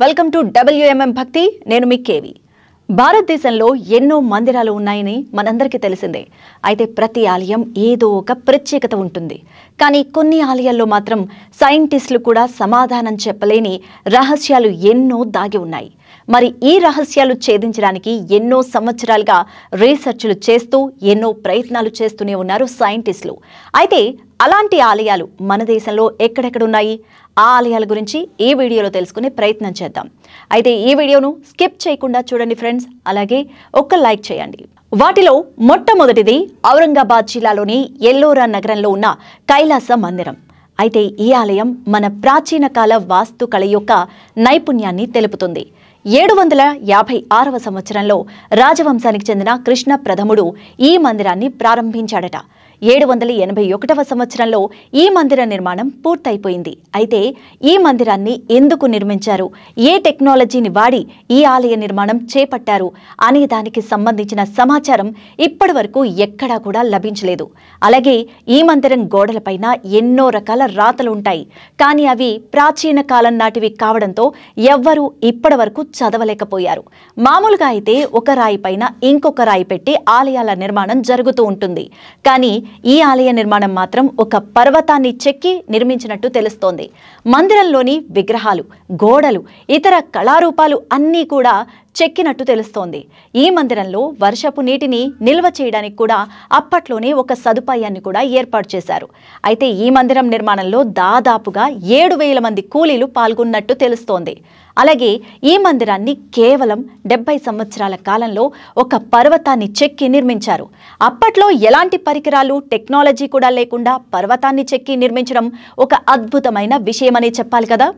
Welcome to WMM భక్తి. నేను మీ KV. భారతదేశంలో ఎన్నో మందిరాలు ఉన్నాయని మనందరికీ తెలిసిందే. అయితే ప్రతి ఆలయం ఏదో ఒక ప్రత్యేకత ఉంటుంది. కానీ కొన్ని ఆలయాల్లో మాత్రం సైంటిస్టులు కూడా సమాధానం చెప్పలేని రహస్యాలు ఎన్నో దాగి ఉన్నాయి. మరి ఈ రహస్యాలు ఛేదించడానికి ఎన్నో సంవత్సరాలుగా రీసెర్చ్లు చేస్తూ ఎన్నో ప్రయత్నాలు చేస్తూనే ఉన్నారు సైంటిస్టులు. అయితే అలాంటి ఆలయాలు మన దేశంలో ఎక్కడెక్కడున్నాయి? ఆ ఆలయాల గురించి ఈ వీడియోలో తెలుసుకునే ప్రయత్నం చేద్దాం. అయితే ఈ వీడియోను స్కిప్ చేయకుండా చూడండి ఫ్రెండ్స్. అలాగే ఒక్క లైక్ చేయండి. వాటిలో మొట్టమొదటిది ఔరంగాబాద్ జిల్లాలోని ఎల్లోరా నగరంలో ఉన్న కైలాస మందిరం. అయితే ఈ ఆలయం మన ప్రాచీన కాల వాస్తుకళ యొక్క నైపుణ్యాన్ని తెలుపుతుంది. 756వ సంవత్సరంలో రాజవంశానికి చెందిన కృష్ణ ప్రథముడు ఈ మందిరాన్ని ప్రారంభించాడట. 781వ సంవత్సరంలో ఈ మందిర నిర్మాణం పూర్తయిపోయింది. అయితే ఈ మందిరాన్ని ఎందుకు నిర్మించారు, ఏ టెక్నాలజీని వాడి ఈ ఆలయ నిర్మాణం చేపట్టారు అనే దానికి సంబంధించిన సమాచారం ఇప్పటి వరకు ఎక్కడా కూడా లభించలేదు. అలాగే ఈ మందిరం గోడలపైన ఎన్నో రకాల రాతలు ఉంటాయి. కానీ అవి ప్రాచీన కాలం నాటివి కావడంతో ఎవ్వరూ ఇప్పటి వరకు చదవలేకపోయారు. మామూలుగా అయితే ఒక రాయి పైన ఇంకొక రాయి పెట్టి ఆలయాల నిర్మాణం జరుగుతూ ఉంటుంది. కానీ ఈ ఆలయ నిర్మాణం మాత్రం ఒక పర్వతాన్ని చెక్కి నిర్మించినట్టు తెలుస్తోంది. మందిరంలోని విగ్రహాలు, గోడలు, ఇతర కళారూపాలు అన్నీ కూడా చెక్కినట్టు తెలుస్తోంది. ఈ మందిరంలో వర్షపు నీటిని నిల్వ చేయడానికి కూడా అప్పట్లోనే ఒక సదుపాయాన్ని కూడా ఏర్పాటు చేశారు. అయితే ఈ మందిరం నిర్మాణంలో దాదాపుగా 7,000 మంది కూలీలు పాల్గొన్నట్టు తెలుస్తోంది. అలాగే ఈ మందిరాన్ని కేవలం 70 సంవత్సరాల కాలంలో ఒక పర్వతాన్ని చెక్కి నిర్మించారు. అప్పట్లో ఎలాంటి పరికరాలు, టెక్నాలజీ కూడా లేకుండా పర్వతాన్ని చెక్కి నిర్మించడం ఒక అద్భుతమైన విషయమనే చెప్పాలి కదా.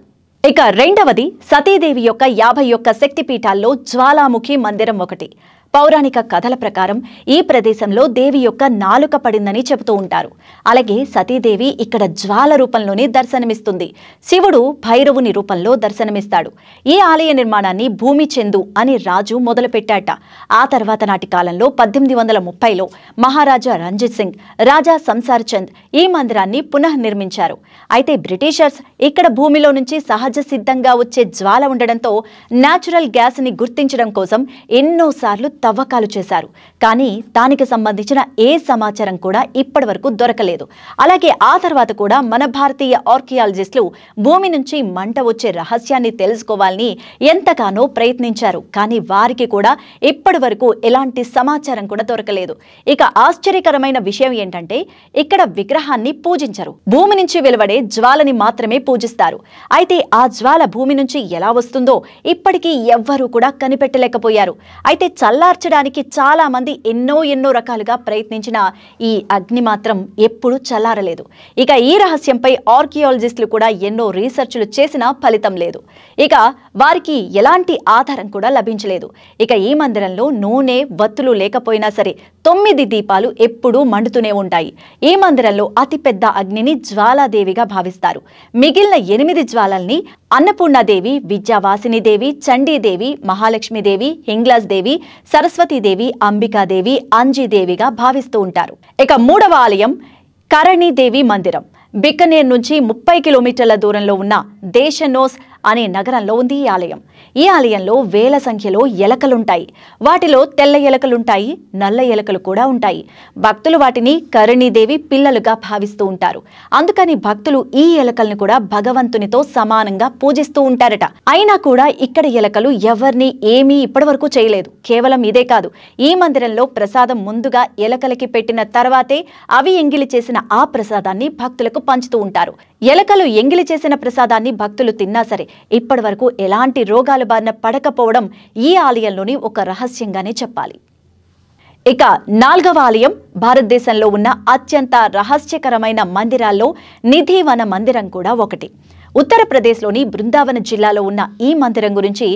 ఇక రెండవది సతీదేవి యొక్క 51 శక్తిపీఠాల్లో జ్వాలాముఖి మందిరం ఒకటి. పౌరాణిక కథల ప్రకారం ఈ ప్రదేశంలో దేవి యొక్క నాలుక పడిందని చెబుతూ ఉంటారు. అలాగే సతీదేవి ఇక్కడ జ్వాల రూపంలోనే దర్శనమిస్తుంది. శివుడు భైరవుని రూపంలో దర్శనమిస్తాడు. ఈ ఆలయ నిర్మాణాన్ని భూమి చందు అని రాజు మొదలుపెట్టాట. ఆ తర్వాత నాటి కాలంలో 1830లో మహారాజా రంజిత్ సింగ్, రాజా సంసార్ చంద్ ఈ మందిరాన్ని పునఃనిర్మించారు. అయితే బ్రిటిషర్స్ ఇక్కడ భూమిలో నుంచి సహజ సిద్ధంగా వచ్చే జ్వాల ఉండడంతో న్యాచురల్ గ్యాస్ ని గుర్తించడం కోసం ఎన్నోసార్లు తవ్వకాలు చేశారు. కానీ దానికి సంబంధించిన ఏ సమాచారం కూడా ఇప్పటి వరకు దొరకలేదు. అలాగే ఆ తర్వాత కూడా మన భారతీయ ఆర్కియాలజిస్టులు భూమి నుంచి మంట వచ్చే రహస్యాన్ని తెలుసుకోవాలని ఎంతగానో ప్రయత్నించారు. కానీ వారికి కూడా ఇప్పటి వరకు ఎలాంటి సమాచారం కూడా దొరకలేదు. ఇక ఆశ్చర్యకరమైన విషయం ఏంటంటే ఇక్కడ విగ్రహాన్ని పూజించరు. భూమి నుంచి వెలువడే జ్వాలని మాత్రమే పూజిస్తారు. అయితే ఆ జ్వాల భూమి నుంచి ఎలా వస్తుందో ఇప్పటికీ ఎవ్వరూ కూడా కనిపెట్టలేకపోయారు. అయితే చల్లార్చడానికి చాలా మంది ఎన్నో రకాలుగా ప్రయత్నించిన ఈ అగ్ని మాత్రం ఎప్పుడూ చల్లారలేదు. ఇక ఈ రహస్యంపై ఆర్కియాలజిస్టులు కూడా ఎన్నో రీసెర్చ్లు చేసినా ఫలితం లేదు. ఇక వారికి ఎలాంటి ఆధారం కూడా లభించలేదు. ఇక ఈ మందిరంలో నూనె, వత్తులు లేకపోయినా సరే 9 దీపాలు ఎప్పుడూ మండుతూనే ఉంటాయి. ఈ మందిరంలో అతిపెద్ద అగ్నిని జ్వాలాదేవిగా భావిస్తారు. మిగిలిన 8 జ్వాలల్ని అన్నపూర్ణాదేవి, విద్యావాసినిదేవి, చండీదేవి, మహాలక్ష్మీదేవి, హింగ్లాజ్ దేవి, సరస్వతీదేవి, అంబికాదేవి, అంజీదేవిగా భావిస్తూ ఉంటారు. ఇక మూడవ ఆలయం కరణీదేవి మందిరం. బికనేర్ నుంచి 30 కిలోమీటర్ల దూరంలో ఉన్న దేశనోస్ అనే నగరంలో ఉంది ఈ ఆలయం. ఈ ఆలయంలో వేల సంఖ్యలో ఎలకలుంటాయి. వాటిలో తెల్ల ఎలకలుంటాయి, నల్ల ఎలకలు కూడా ఉంటాయి. భక్తులు వాటిని కరణీదేవి పిల్లలుగా భావిస్తూ ఉంటారు. అందుకని భక్తులు ఈ ఎలకలను కూడా భగవంతునితో సమానంగా పూజిస్తూ ఉంటారట. అయినా కూడా ఇక్కడ ఎలకలు ఎవరిని ఏమీ ఇప్పటివరకు చేయలేదు. కేవలం ఇదే కాదు, ఈ మందిరంలో ప్రసాదం ముందుగా ఎలకలకి పెట్టిన తర్వాతే అవి ఎంగిలి చేసిన ఆ ప్రసాదాన్ని భక్తులకు పంచుతూ ఉంటారు. ఎలకలు ఎంగిలి చేసిన ప్రసాదాన్ని భక్తులు తిన్నా సరే ఇప్పటి వరకు ఎలాంటి రోగాల బారిన పడకపోవడం ఈ ఆలయంలోని ఒక రహస్యంగానే చెప్పాలి. ఇక నాలుగవ ఆలయం భారతదేశంలో ఉన్న అత్యంత రహస్యకరమైన మందిరాల్లో నిధివన మందిరం కూడా ఒకటి. ఉత్తరప్రదేశ్లోని బృందావన జిల్లాలో ఉన్న ఈ మందిరం గురించి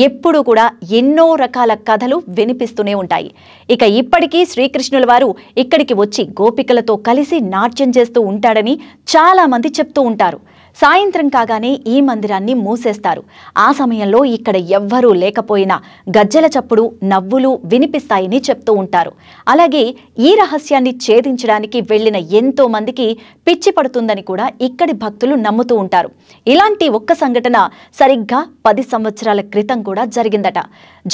ఎప్పుడూ కూడా ఎన్నో రకాల కథలు వినిపిస్తూనే ఉంటాయి. ఇక ఇప్పటికీ శ్రీకృష్ణుల వారు ఇక్కడికి వచ్చి గోపికలతో కలిసి నాట్యం చేస్తూ ఉంటాడని చాలా మంది చెప్తూ ఉంటారు. సాయంత్రం కాగానే ఈ మందిరాన్ని మూసేస్తారు. ఆ సమయంలో ఇక్కడ ఎవ్వరూ లేకపోయినా గజ్జల చప్పుడు, నవ్వులు వినిపిస్తాయని చెప్తూ ఉంటారు. అలాగే ఈ రహస్యాన్ని ఛేదించడానికి వెళ్లిన ఎంతో మందికి పిచ్చి పడుతుందని కూడా ఇక్కడి భక్తులు నమ్ముతూ ఉంటారు. ఇలాంటి ఒక్క సంఘటన సరిగ్గా 10 సంవత్సరాల క్రితం కూడా జరిగిందట.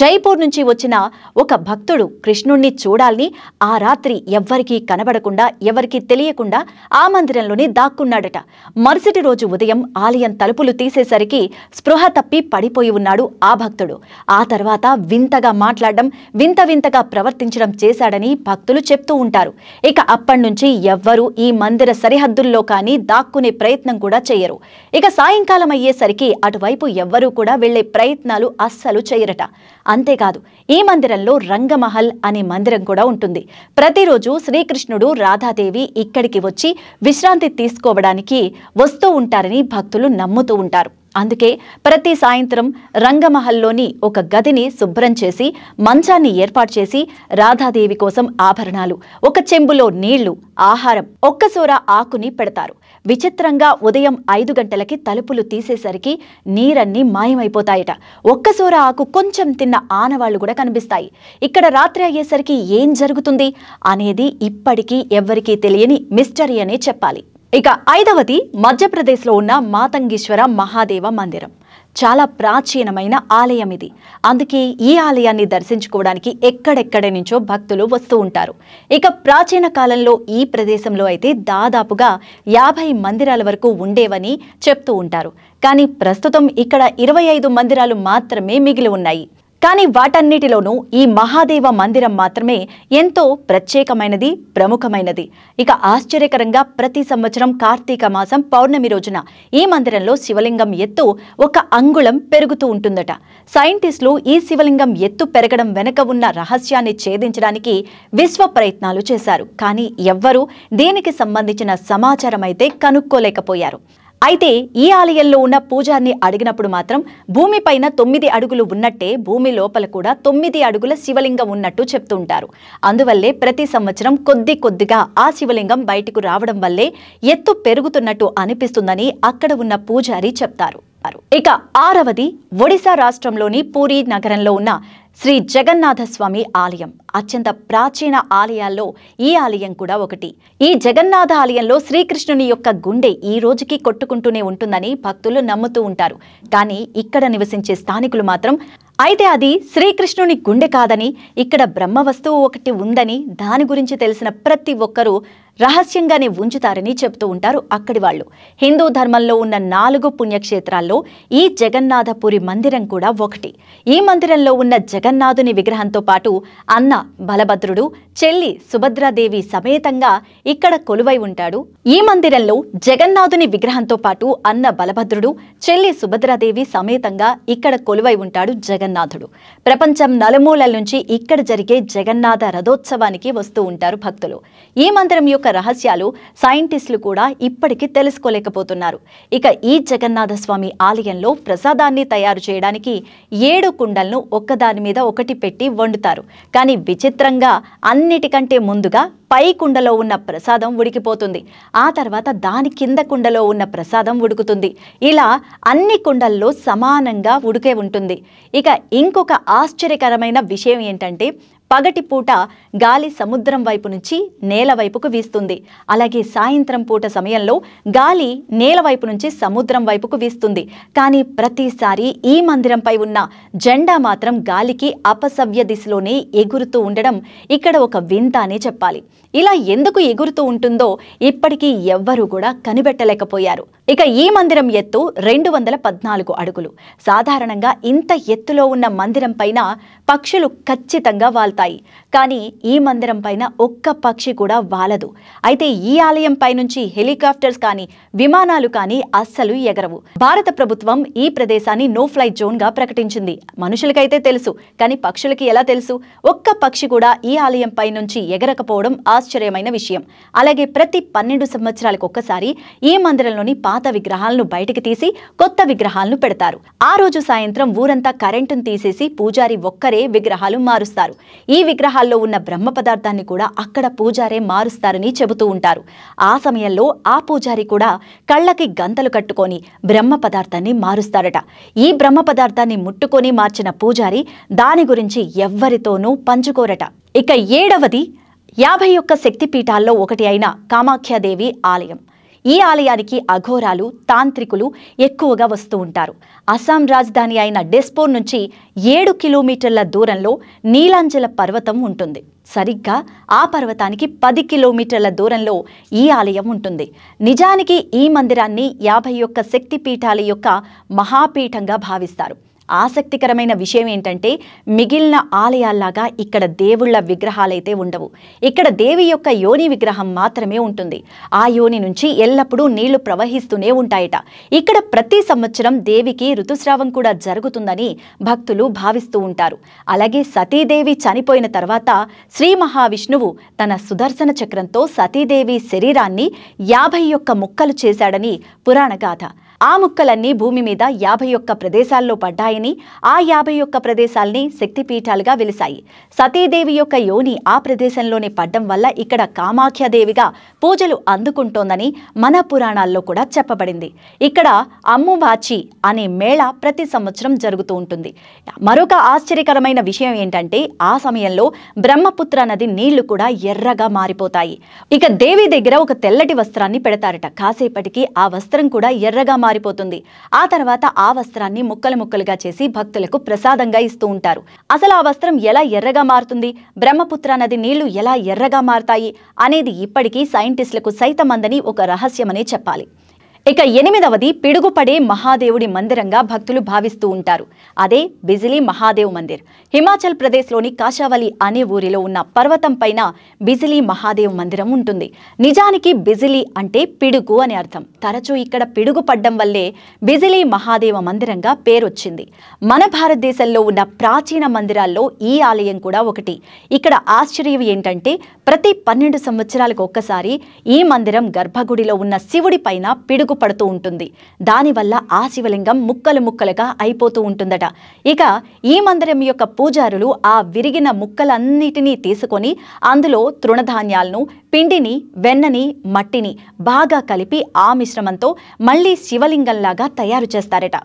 జైపూర్ నుంచి వచ్చిన ఒక భక్తుడు కృష్ణుణ్ణి చూడాలని ఆ రాత్రి ఎవ్వరికీ కనబడకుండా ఎవరికీ తెలియకుండా ఆ మందిరంలోనే దాక్కున్నాడట. మరుసటి రోజు ఉదయం ఆలయం తలుపులు తీసేసరికి స్పృహ తప్పి పడిపోయి ఉన్నాడు ఆ భక్తుడు. ఆ తర్వాత వింతగా మాట్లాడడం, వింతగా ప్రవర్తించడం చేశాడని భక్తులు చెప్తూ ఉంటారు. ఇక అప్పటి నుంచి ఎవ్వరూ ఈ మందిర సరిహద్దుల్లో కానీ దాక్కునే ప్రయత్నం కూడా చేయరు. ఇక సాయంకాలం అయ్యేసరికి అటువైపు ఎవ్వరూ కూడా వెళ్లే ప్రయత్నాలు అస్సలు చేయరట. అంతేకాదు, ఈ మందిరంలో రంగమహల్ అనే మందిరం కూడా ఉంటుంది. ప్రతిరోజు శ్రీకృష్ణుడు, రాధాదేవి ఇక్కడికి వచ్చి విశ్రాంతి తీసుకోవడానికి వస్తూ ఉంటారని భక్తులు నమ్ముతూ ఉంటారు. అందుకే ప్రతి సాయంత్రం రంగమహల్లోని ఒక గదిని శుభ్రం చేసి మంచాన్ని ఏర్పాటు చేసి రాధాదేవి కోసం ఆభరణాలు, ఒక చెంబులో నీళ్లు, ఆహారం, ఒక్క సూర ఆకుని పెడతారు. విచిత్రంగా ఉదయం 5 గంటలకి తలుపులు తీసేసరికి నీరన్నీ మాయమైపోతాయట. ఒక్క సూర ఆకు కొంచెం తిన్న ఆనవాళ్లు కూడా కనిపిస్తాయి. ఇక్కడ రాత్రి అయ్యేసరికి ఏం జరుగుతుంది అనేది ఇప్పటికీ ఎవ్వరికీ తెలియని మిస్టరీ అనే చెప్పాలి. ఇక 5వది మధ్యప్రదేశ్లో ఉన్న మాతంగేశ్వర మహాదేవ మందిరం. చాలా ప్రాచీనమైన ఆలయం ఇది. అందుకే ఈ ఆలయాన్ని దర్శించుకోవడానికి ఎక్కడెక్కడి నుంచో భక్తులు వస్తూ ఉంటారు. ఇక ప్రాచీన కాలంలో ఈ ప్రదేశంలో అయితే దాదాపుగా 50 మందిరాల వరకు ఉండేవని చెప్తూ ఉంటారు. కానీ ప్రస్తుతం ఇక్కడ 25 మందిరాలు మాత్రమే మిగిలి ఉన్నాయి. కానీ వాటన్నిటిలోనూ ఈ మహాదేవ మందిరం మాత్రమే ఎంతో ప్రత్యేకమైనది, ప్రముఖమైనది. ఇక ఆశ్చర్యకరంగా ప్రతి సంవత్సరం కార్తీక మాసం పౌర్ణమి రోజున ఈ మందిరంలో శివలింగం ఎత్తు 1 అంగుళం పెరుగుతూ ఉంటుందట. సైంటిస్టులు ఈ శివలింగం ఎత్తు పెరగడం వెనుక ఉన్న రహస్యాన్ని ఛేదించడానికి విశ్వ ప్రయత్నాలు చేశారు. కానీ ఎవ్వరూ దీనికి సంబంధించిన సమాచారం అయితే కనుక్కోలేకపోయారు. అయితే ఈ ఆలయంలో ఉన్న పూజారిని అడిగినప్పుడు మాత్రం భూమిపైన 9 అడుగులు ఉన్నట్టే భూమి లోపల కూడా 9 అడుగుల శివలింగం ఉన్నట్టు చెప్తుంటారు. అందువల్లే ప్రతి సంవత్సరం కొద్దిగా ఆ శివలింగం బయటకు రావడం వల్లే ఎత్తు పెరుగుతున్నట్టు అనిపిస్తుందని అక్కడ ఉన్న పూజారి చెప్తారు. ఇక 6వది ఒడిశా రాష్ట్రంలోని పూరి నగరంలో ఉన్న శ్రీ జగన్నాథ స్వామి ఆలయం. అత్యంత ప్రాచీన ఆలయాల్లో ఈ ఆలయం కూడా ఒకటి. ఈ జగన్నాథ ఆలయంలో శ్రీకృష్ణుని యొక్క గుండె ఈ రోజుకి కొట్టుకుంటూనే ఉంటుందని భక్తులు నమ్ముతూ ఉంటారు. కానీ ఇక్కడ నివసించే స్థానికులు మాత్రం అయితే అది శ్రీకృష్ణుని గుండె కాదని, ఇక్కడ బ్రహ్మ వస్తువు ఒకటి ఉందని దాని గురించి తెలిసిన ప్రతి ఒక్కరూ రహస్యంగానే ఉంచుతారని చెప్తూ ఉంటారు అక్కడి వాళ్ళు. హిందూ ధర్మంలో ఉన్న 4 పుణ్యక్షేత్రాల్లో ఈ జగన్నాథపురి మందిరం కూడా ఒకటి. ఈ మందిరంలో ఉన్న జగన్నాథుని విగ్రహంతో పాటు అన్న బలభద్రుడు, చెల్లి సుభద్రాదేవి సమేతంగా ఇక్కడ కొలువై ఉంటాడు. ఈ మందిరంలో జగన్నాథుని విగ్రహంతో పాటు అన్న బలభద్రుడు, చెల్లి సుభద్రాదేవి సమేతంగా ఇక్కడ కొలువై ఉంటాడు జగన్నాథుడు. ప్రపంచం నలుమూలల నుంచి ఇక్కడ జరిగే జగన్నాథ రథోత్సవానికి వస్తూ ఉంటారు భక్తులు. ఈ మందిరం యొక్క రహస్యాలు సైంటిస్టులు కూడా ఇప్పటికీ తెలుసుకోలేకపోతున్నారు. ఇక ఈ జగన్నాథ స్వామి ఆలయంలో ప్రసాదాన్ని తయారు చేయడానికి 7 కుండలను ఒక్కదాని మీద ఒకటి పెట్టి వండుతారు. కానీ విచిత్రంగా అన్నిటికంటే ముందుగా పై కుండలో ఉన్న ప్రసాదం ఉడికిపోతుంది. ఆ తర్వాత దాని కింద కుండలో ఉన్న ప్రసాదం ఉడుకుతుంది. ఇలా అన్ని కుండల్లో సమానంగా ఉడికే ఉంటుంది. ఇక ఇంకొక ఆశ్చర్యకరమైన విషయం ఏంటంటే పగటిపూట గాలి సముద్రం వైపు నుంచి నేల వైపుకు వీస్తుంది. అలాగే సాయంత్రం పూట సమయంలో గాలి నేల వైపు నుంచి సముద్రం వైపుకు వీస్తుంది. కానీ ప్రతిసారి ఈ మందిరంపై ఉన్న జెండా మాత్రం గాలికి అపసవ్య దిశలోనే ఎగురుతూ ఉండడం ఇక్కడ ఒక వింత అనే చెప్పాలి. ఇలా ఎందుకు ఎగురుతూ ఉంటుందో ఇప్పటికీ ఎవ్వరూ కూడా కనిపెట్టలేకపోయారు. ఇక ఈ మందిరం ఎత్తు 214 అడుగులు. సాధారణంగా ఇంత ఎత్తులో ఉన్న మందిరం పైన పక్షులు ఖచ్చితంగా వాల్తాయి. కానీ ఈ మందిరం పైన ఒక్క పక్షి కూడా వాలదు. అయితే ఈ ఆలయం పైనుంచి హెలికాప్టర్స్ కానీ విమానాలు కానీ అస్సలు ఎగరవు. భారత ప్రభుత్వం ఈ ప్రదేశాన్ని నో ఫ్లై జోన్ గా ప్రకటించింది. మనుషులకైతే తెలుసు, కానీ పక్షులకి ఎలా తెలుసు? ఒక్క పక్షి కూడా ఈ ఆలయం పైనుంచి ఎగరకపోవడం ఆశ్చర్యమైన విషయం. అలాగే ప్రతి 12 సంవత్సరాలకు ఒక్కసారి ఈ మందిరంలోని పాత విగ్రహాలను బయటికి తీసి కొత్త విగ్రహాలను పెడతారు. ఆ రోజు సాయంత్రం ఊరంతా కరెంటును తీసేసి పూజారి ఒక్కరే విగ్రహాలు మారుస్తారు. ఈ విగ్రహాల్లో ఉన్న బ్రహ్మ పదార్థాన్ని కూడా అక్కడ పూజారే మారుస్తారని చెబుతూ ఉంటారు. ఆ సమయంలో ఆ పూజారి కూడా కళ్ళకి గంతలు కట్టుకొని బ్రహ్మ పదార్థాన్ని మారుస్తారట. ఈ బ్రహ్మ పదార్థాన్ని ముట్టుకొని మార్చిన పూజారి దాని గురించి ఎవ్వరితోనూ పంచుకోరట. ఇక 7వది 51 శక్తిపీఠాల్లో ఒకటి అయిన కామాఖ్యాదేవి ఆలయం. ఈ ఆలయానికి అఘోరాలు, తాంత్రికులు ఎక్కువగా వస్తూ ఉంటారు. అస్సాం రాజధాని అయిన డెస్పోర్ నుంచి 7 కిలోమీటర్ల దూరంలో నీలాంజల పర్వతం ఉంటుంది. సరిగ్గా ఆ పర్వతానికి 10 కిలోమీటర్ల దూరంలో ఈ ఆలయం ఉంటుంది. నిజానికి ఈ మందిరాన్ని 51 శక్తిపీఠాల యొక్క మహాపీఠంగా భావిస్తారు. ఆసక్తికరమైన విషయం ఏంటంటే, మిగిలిన ఆలయాల్లాగా ఇక్కడ దేవుళ్ల విగ్రహాలైతే ఉండవు. ఇక్కడ దేవి యొక్క యోని విగ్రహం మాత్రమే ఉంటుంది. ఆ యోని నుంచి ఎల్లప్పుడూ నీళ్లు ప్రవహిస్తూనే ఉంటాయట. ఇక్కడ ప్రతి సంవత్సరం దేవికి ఋతుస్రావం కూడా జరుగుతుందని భక్తులు భావిస్తూ ఉంటారు. అలాగే సతీదేవి చనిపోయిన తర్వాత శ్రీ మహావిష్ణువు తన సుదర్శన చక్రంతో సతీదేవి శరీరాన్ని 51 ముక్కలు చేశాడని పురాణ గాథ. ఆ ముక్కలన్నీ భూమి మీద 51 ప్రదేశాల్లో పడ్డాయని, ఆ 51 ప్రదేశాల్ని శక్తిపీఠాలుగా వెలిశాయి. సతీదేవి యొక్క యోని ఆ ప్రదేశంలోనే పడ్డం వల్ల ఇక్కడ కామాఖ్యాదేవిగా పూజలు అందుకుంటోందని మన పురాణాల్లో కూడా చెప్పబడింది. ఇక్కడ అమ్మువాచి అనే మేళ ప్రతి సంవత్సరం జరుగుతూ ఉంటుంది. మరొక ఆశ్చర్యకరమైన విషయం ఏంటంటే, ఆ సమయంలో బ్రహ్మపుత్ర నది నీళ్లు కూడా ఎర్రగా మారిపోతాయి. ఇక దేవి దగ్గర ఒక తెల్లటి వస్త్రాన్ని పెడతారట. కాసేపటికి ఆ వస్త్రం కూడా ఎర్రగా మారిపోతుంది. ఆ తర్వాత ఆ వస్త్రాన్ని ముక్కలు ముక్కలుగా చేసి భక్తులకు ప్రసాదంగా ఇస్తూ ఉంటారు. అసలు ఆ వస్త్రం ఎలా ఎర్రగా మారుతుంది, బ్రహ్మపుత్ర నది నీళ్లు ఎలా ఎర్రగా మారతాయి అనేది ఇప్పటికీ సైంటిస్టులకు సైతం అందని ఒక రహస్యమనే చెప్పాలి. ఇక 8వది పిడుగుపడే మహాదేవుడి మందిరంగా భక్తులు భావిస్తూ ఉంటారు. అదే బిజిలీ మహాదేవ్ మందిర్. హిమాచల్ ప్రదేశ్లోని కాషావలి అనే ఊరిలో ఉన్న పర్వతం పైన బిజిలీ మహాదేవ్ మందిరం ఉంటుంది. నిజానికి బిజిలీ అంటే పిడుగు అని అర్థం. తరచూ ఇక్కడ పిడుగు పడ్డం వల్లే బిజిలీ మహాదేవ మందిరంగా పేరొచ్చింది. మన భారతదేశంలో ఉన్న ప్రాచీన మందిరాల్లో ఈ ఆలయం కూడా ఒకటి. ఇక్కడ ఆశ్చర్యం ఏంటంటే, ప్రతి 12 సంవత్సరాలకు ఒక్కసారి ఈ మందిరం గర్భగుడిలో ఉన్న శివుడి పైన పిడుగు పడుతూ ఉంటుంది. దానివల్ల ఆ శివలింగం ముక్కలు ముక్కలుగా అయిపోతూ ఉంటుందట. ఇక ఈ మందిరం యొక్క పూజారులు ఆ విరిగిన ముక్కలన్నిటినీ తీసుకొని అందులో తృణధాన్యాలను, పిండిని, వెన్నని, మట్టిని బాగా కలిపి ఆ మిశ్రమంతో మళ్ళీ శివలింగంలాగా తయారు చేస్తారట.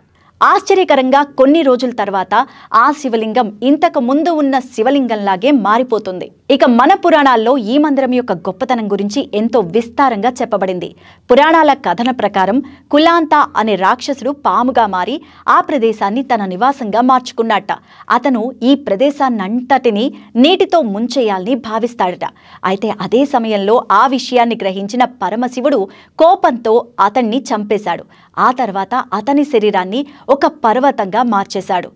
ఆశ్చర్యకరంగా కొన్ని రోజుల తర్వాత ఆ శివలింగం ఇంతకు ముందు ఉన్న శివలింగంలాగే మారిపోతుంది. ఇక మన పురాణాల్లో ఈ మందిరం యొక్క గొప్పతనం గురించి ఎంతో విస్తారంగా చెప్పబడింది. పురాణాల కథన ప్రకారం కులాంత అనే రాక్షసుడు పాముగా మారి ఆ ప్రదేశాన్ని తన నివాసంగా మార్చుకున్నట్ట. అతను ఈ ప్రదేశాన్నంతటినీ నీటితో ముంచేయాలని భావిస్తాడట. అయితే అదే సమయంలో ఆ విషయాన్ని గ్రహించిన పరమశివుడు కోపంతో అతన్ని చంపేశాడు. ఆ తర్వాత అతని శరీరాన్ని ఒక పర్వతంగా మార్చేశాడు.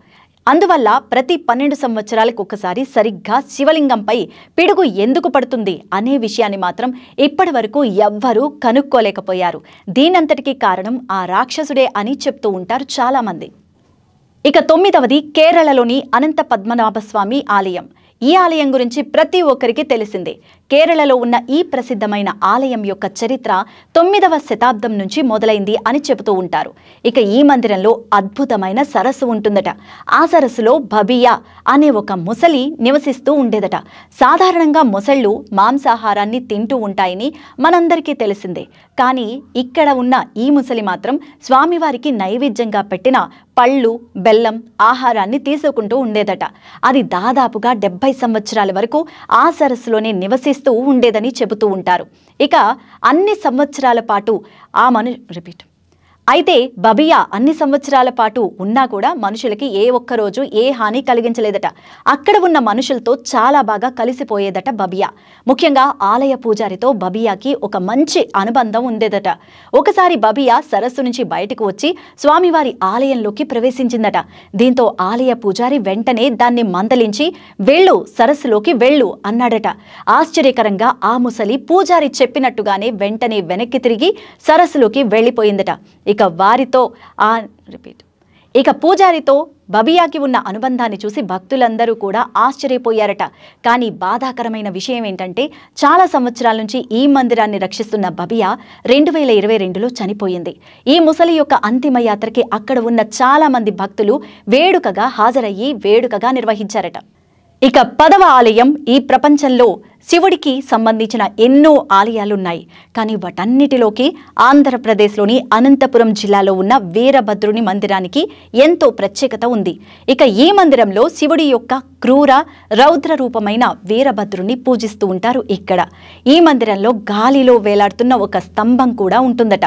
అందువల్ల ప్రతి 12 సంవత్సరాలకు ఒకసారి సరిగ్గా శివలింగంపై పిడుగు ఎందుకు పడుతుంది అనే విషయాన్ని మాత్రం ఇప్పటి వరకు ఎవ్వరూ కనుక్కోలేకపోయారు. దీనంతటికీ కారణం ఆ రాక్షసుడే అని చెప్తూ ఉంటారు చాలామంది. ఇక 9వది కేరళలోని అనంత పద్మనాభస్వామి ఆలయం. ఈ ఆలయం గురించి ప్రతి ఒక్కరికి తెలిసిందే. కేరళలో ఉన్న ఈ ప్రసిద్ధమైన ఆలయం యొక్క చరిత్ర 9వ శతాబ్దం నుంచి మొదలైంది అని చెబుతూ ఉంటారు. ఇక ఈ మందిరంలో అద్భుతమైన సరస్సు ఉంటుందట. ఆ సరస్సులో బబియా అనే ఒక ముసలి నివసిస్తూ ఉండేదట. సాధారణంగా మొసళ్ళు మాంసాహారాన్ని తింటూ ఉంటాయని మనందరికీ తెలిసిందే. కానీ ఇక్కడ ఉన్న ఈ ముసలి మాత్రం స్వామివారికి నైవేద్యంగా పెట్టిన పళ్ళు, బెల్లం, ఆహారాన్ని తీసుకుంటూ ఉండేదట. అది దాదాపుగా 70 సంవత్సరాల వరకు ఆ సరస్సులోనే నివసిస్తూ ఉండేదని చెబుతూ ఉంటారు. ఇక అన్ని సంవత్సరాల పాటు అయితే బబియా అన్ని సంవత్సరాల పాటు ఉన్నా కూడా మనుషులకి ఏ ఒక్కరోజు ఏ హాని కలిగించలేదట. అక్కడ ఉన్న మనుషులతో చాలా బాగా కలిసిపోయేదట బబియా. ముఖ్యంగా ఆలయ పూజారితో బబియాకి ఒక మంచి అనుబంధం ఉండేదట. ఒకసారి బబియా సరస్సు నుంచి బయటకు వచ్చి స్వామివారి ఆలయంలోకి ప్రవేశించిందట. దీంతో ఆలయ పూజారి వెంటనే దాన్ని మందలించి వెళ్ళు, సరస్సులోకి వెళ్ళు అన్నాడట. ఆశ్చర్యకరంగా ఆ ముసలి పూజారి చెప్పినట్టుగానే వెంటనే వెనక్కి తిరిగి సరస్సులోకి వెళ్ళిపోయిందట. ఇక పూజారితో బబియాకి ఉన్న అనుబంధాన్ని చూసి భక్తులందరూ కూడా ఆశ్చర్యపోయారట. కానీ బాధాకరమైన విషయం ఏంటంటే, చాలా సంవత్సరాల నుంచి ఈ మందిరాన్ని రక్షిస్తున్న బబియా 2022లో చనిపోయింది. ఈ ముసలి యొక్క అంతిమ యాత్రకి అక్కడ ఉన్న చాలా మంది భక్తులు వేడుకగా హాజరయ్యి వేడుకగా నిర్వహించారట. ఇక 10వ ఆలయం ఈ ప్రపంచంలో శివుడికి సంబంధించిన ఎన్నో ఆలయాలున్నాయి. కానీ వాటన్నిటిలోకి ఆంధ్రప్రదేశ్లోని అనంతపురం జిల్లాలో ఉన్న వీరభద్రుని మందిరానికి ఎంతో ప్రత్యేకత ఉంది. ఇక ఈ మందిరంలో శివుడి యొక్క క్రూర రౌద్ర రూపమైన వీరభద్రుని పూజిస్తూ ఉంటారు. ఇక్కడ ఈ మందిరంలో గాలిలో వేలాడుతున్న ఒక స్తంభం కూడా ఉంటుందట.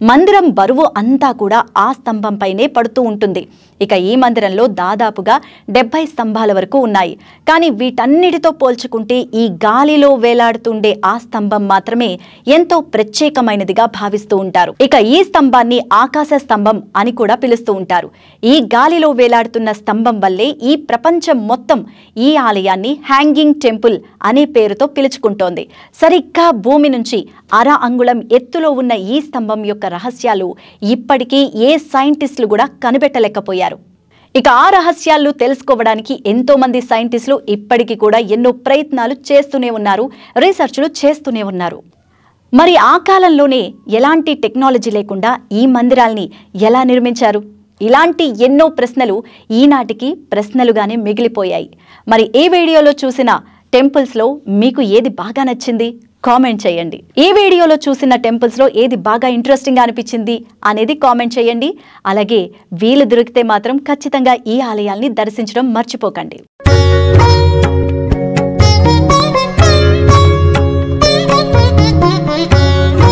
మందిరం బరువు అంతా కూడా ఆ స్తంభంపైనే పడుతూ ఉంటుంది. ఇక ఈ మందిరంలో దాదాపుగా 70 స్తంభాల వరకు ఉన్నాయి. కానీ వీటన్నిటితో పోల్చుకుంటే ఈ గాలిలో వేలాడుతుండే ఆ స్తంభం మాత్రమే ఎంతో ప్రత్యేకమైనదిగా భావిస్తూ ఉంటారు. ఇక ఈ స్తంభాన్ని ఆకాశ స్తంభం అని కూడా పిలుస్తూ ఉంటారు. ఈ గాలిలో వేలాడుతున్న స్తంభం వల్లే ఈ ప్రపంచం మొత్తం ఈ ఆలయాన్ని హ్యాంగింగ్ టెంపుల్ అనే పేరుతో పిలుచుకుంటోంది. సరిగ్గా భూమి నుంచి అర అంగుళం ఎత్తులో ఉన్న ఈ స్తంభం యొక్క రహస్యాలు ఇప్పటికీ ఏ సైంటిస్టులు కూడా కనిపెట్టలేకపోయారు. ఇక ఆ రహస్యాలు తెలుసుకోవడానికి ఎంతో మంది సైంటిస్టులు ఇప్పటికీ కూడా ఎన్నో ప్రయత్నాలు చేస్తూనే ఉన్నారు, రీసెర్చ్లు చేస్తూనే ఉన్నారు. మరి ఆ కాలంలోనే ఎలాంటి టెక్నాలజీ లేకుండా ఈ మందిరాల్ని ఎలా నిర్మించారు? ఇలాంటి ఎన్నో ప్రశ్నలు ఈనాటికి ప్రశ్నలుగానే మిగిలిపోయాయి. మరి ఈ వీడియోలో చూసిన టెంపుల్స్లో మీకు ఏది బాగా నచ్చింది? కామెంట్ చేయండి. ఈ వీడియోలో చూసిన టెంపుల్స్లో ఏది బాగా ఇంట్రెస్టింగ్గా అనిపించింది అనేది కామెంట్ చేయండి. అలాగే వీలు దొరికితే మాత్రం ఖచ్చితంగా ఈ ఆలయాల్ని దర్శించడం మర్చిపోకండి.